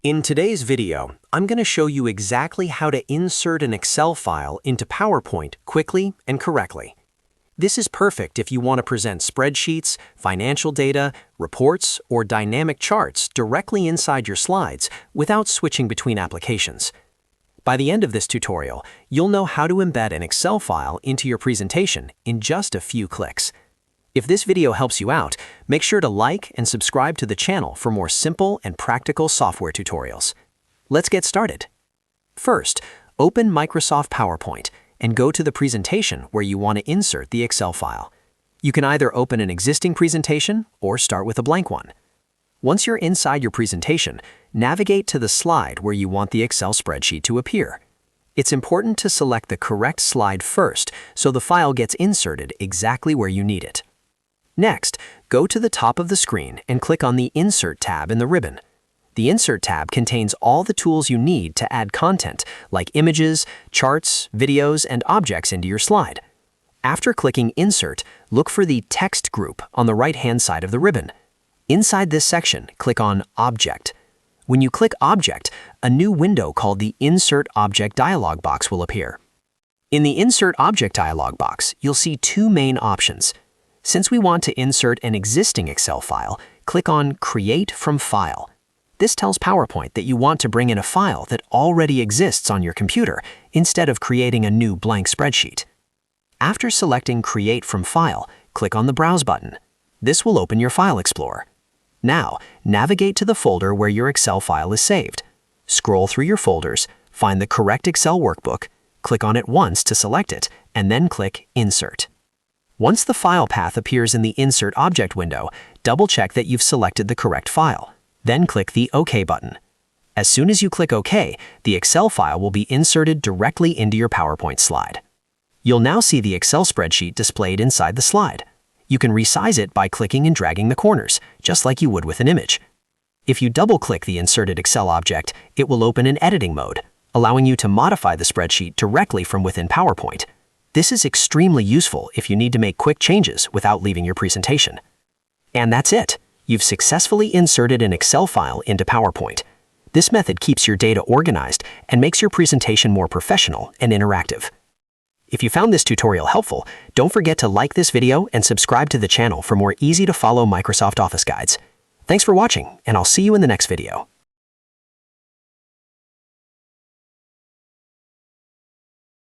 In today's video, I'm going to show you exactly how to insert an Excel file into PowerPoint quickly and correctly. This is perfect if you want to present spreadsheets, financial data, reports, or dynamic charts directly inside your slides without switching between applications. By the end of this tutorial, you'll know how to embed an Excel file into your presentation in just a few clicks. If this video helps you out, make sure to like and subscribe to the channel for more simple and practical software tutorials. Let's get started. First, open Microsoft PowerPoint and go to the presentation where you want to insert the Excel file. You can either open an existing presentation or start with a blank one. Once you're inside your presentation, navigate to the slide where you want the Excel spreadsheet to appear. It's important to select the correct slide first so the file gets inserted exactly where you need it. Next, go to the top of the screen and click on the Insert tab in the ribbon. The Insert tab contains all the tools you need to add content, like images, charts, videos, and objects into your slide. After clicking Insert, look for the Text group on the right-hand side of the ribbon. Inside this section, click on Object. When you click Object, a new window called the Insert Object dialog box will appear. In the Insert Object dialog box, you'll see two main options. Since we want to insert an existing Excel file, click on Create from File. This tells PowerPoint that you want to bring in a file that already exists on your computer instead of creating a new blank spreadsheet. After selecting Create from File, click on the Browse button. This will open your File Explorer. Now, navigate to the folder where your Excel file is saved. Scroll through your folders, find the correct Excel workbook, click on it once to select it, and then click Insert. Once the file path appears in the Insert Object window, double-check that you've selected the correct file. Then click the OK button. As soon as you click OK, the Excel file will be inserted directly into your PowerPoint slide. You'll now see the Excel spreadsheet displayed inside the slide. You can resize it by clicking and dragging the corners, just like you would with an image. If you double-click the inserted Excel object, it will open in editing mode, allowing you to modify the spreadsheet directly from within PowerPoint. This is extremely useful if you need to make quick changes without leaving your presentation. And that's it. You've successfully inserted an Excel file into PowerPoint. This method keeps your data organized and makes your presentation more professional and interactive. If you found this tutorial helpful, don't forget to like this video and subscribe to the channel for more easy-to-follow Microsoft Office guides. Thanks for watching, and I'll see you in the next video.